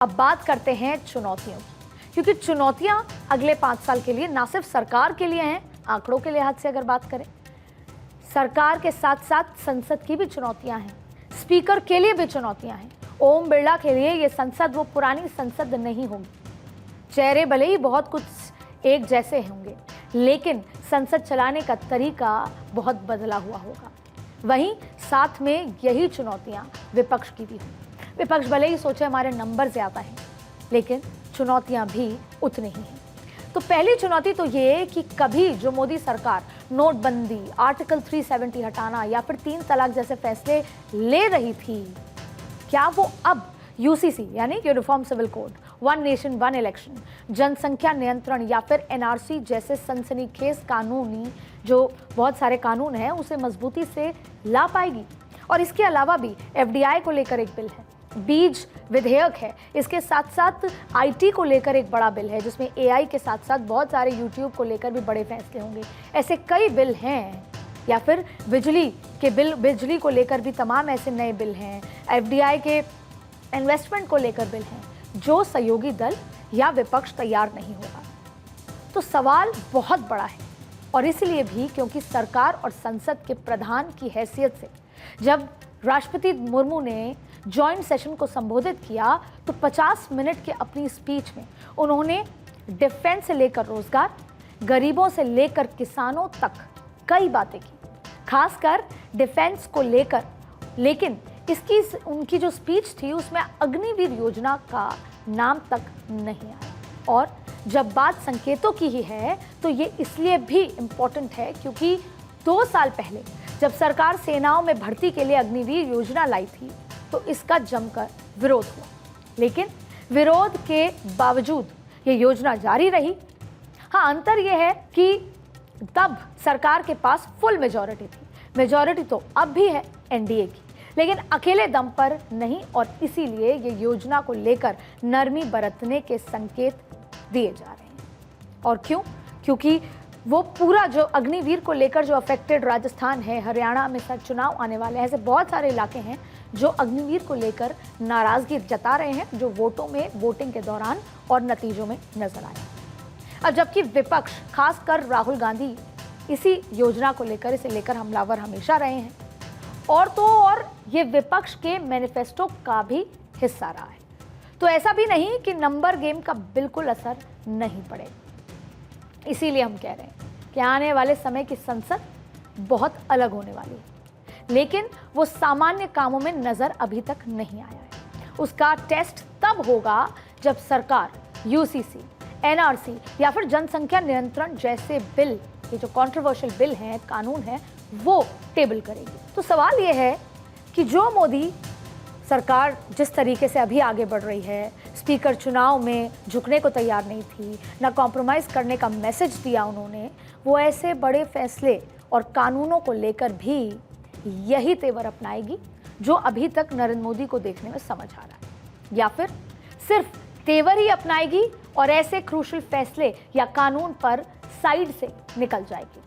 अब बात करते हैं चुनौतियों की, क्योंकि चुनौतियां अगले 5 साल के लिए ना सिर्फ सरकार के लिए हैं, आंकड़ों के लिहाज से अगर बात करें, सरकार के साथ साथ संसद की भी चुनौतियां हैं, स्पीकर के लिए भी चुनौतियां हैं। ओम बिरला के लिए ये संसद वो पुरानी संसद नहीं होगी। चेहरे भले ही बहुत कुछ एक जैसे होंगे, लेकिन संसद चलाने का तरीका बहुत बदला हुआ होगा। वहीं साथ में यही चुनौतियां विपक्ष की भी होंगी। विपक्ष भले ही सोचे हमारे नंबर ज्यादा हैं, लेकिन चुनौतियां भी उतनी ही हैं। तो पहली चुनौती तो ये कि कभी जो मोदी सरकार नोटबंदी, आर्टिकल 370 हटाना या फिर 3 तलाक जैसे फैसले ले रही थी, क्या वो अब यूसीसी यानी uniform civil code, one nation one election, जनसंख्या नियंत्रण या फिर एनआरसी जैसे सनसनीखेज कानूनी जो बहुत सारे कानून हैं उसे मजबूती से ला पाएगी? और इसके अलावा भी एफडीआई को लेकर एक बिल है, बीज विधेयक है, इसके साथ साथ आईटी को लेकर एक बड़ा बिल है जिसमें एआई के साथ साथ बहुत सारे यूट्यूब को लेकर भी बड़े फैसले होंगे। ऐसे कई बिल हैं, या फिर बिजली को लेकर भी तमाम ऐसे नए बिल हैं, एफडीआई के इन्वेस्टमेंट को लेकर बिल हैं, जो सहयोगी दल या विपक्ष तैयार नहीं होगा। तो सवाल बहुत बड़ा है, और इसलिए भी क्योंकि सरकार और संसद के प्रधान की हैसियत से जब राष्ट्रपति मुर्मू ने जॉइंट सेशन को संबोधित किया तो 50 मिनट की अपनी स्पीच में उन्होंने डिफेंस से लेकर रोजगार, गरीबों से लेकर किसानों तक कई बातें की, खासकर डिफेंस को लेकर। लेकिन उनकी जो स्पीच थी उसमें अग्निवीर योजना का नाम तक नहीं आया। और जब बात संकेतों की ही है तो ये इसलिए भी इम्पोर्टेंट है क्योंकि 2 साल पहले जब सरकार सेनाओं में भर्ती के लिए अग्निवीर योजना लाई थी तो इसका जमकर विरोध हुआ, लेकिन विरोध के बावजूद ये योजना जारी रही। हाँ, अंतर यह है कि तब सरकार के पास फुल मेजॉरिटी थी, मेजॉरिटी तो अब भी है एनडीए की, लेकिन अकेले दम पर नहीं, और इसीलिए ये योजना को लेकर नरमी बरतने के संकेत दिए जा रहे हैं। और क्यों? क्योंकि वो पूरा जो अग्निवीर को लेकर जो अफेक्टेड राजस्थान है, हरियाणा में सर चुनाव आने वाले हैं, ऐसे बहुत सारे इलाके हैं जो अग्निवीर को लेकर नाराजगी जता रहे हैं, जो वोटिंग के दौरान और नतीजों में नजर आए। अब जबकि विपक्ष, खासकर राहुल गांधी, इसी योजना को लेकर, इसे लेकर हमलावर हमेशा रहे हैं, और तो और ये विपक्ष के मैनिफेस्टो का भी हिस्सा रहा है। तो ऐसा भी नहीं कि नंबर गेम का बिल्कुल असर नहीं पड़ेगा। इसीलिए हम कह रहे हैं कि आने वाले समय की संसद बहुत अलग होने वाली है, लेकिन वो सामान्य कामों में नजर अभी तक नहीं आया है। उसका टेस्ट तब होगा जब सरकार यूसीसी, एनआरसी या फिर जनसंख्या नियंत्रण जैसे बिल, ये जो कंट्रोवर्शियल बिल हैं, कानून हैं, वो टेबल करेगी। तो सवाल ये है कि जो मोदी सरकार जिस तरीके से अभी आगे बढ़ रही है, स्पीकर चुनाव में झुकने को तैयार नहीं थी, ना कॉम्प्रोमाइज़ करने का मैसेज दिया उन्होंने, वो ऐसे बड़े फैसले और कानूनों को लेकर भी यही तेवर अपनाएगी जो अभी तक नरेंद्र मोदी को देखने में समझ आ रहा है, या फिर सिर्फ तेवर ही अपनाएगी और ऐसे क्रूशल फैसले या कानून पर साइड से निकल जाएगी।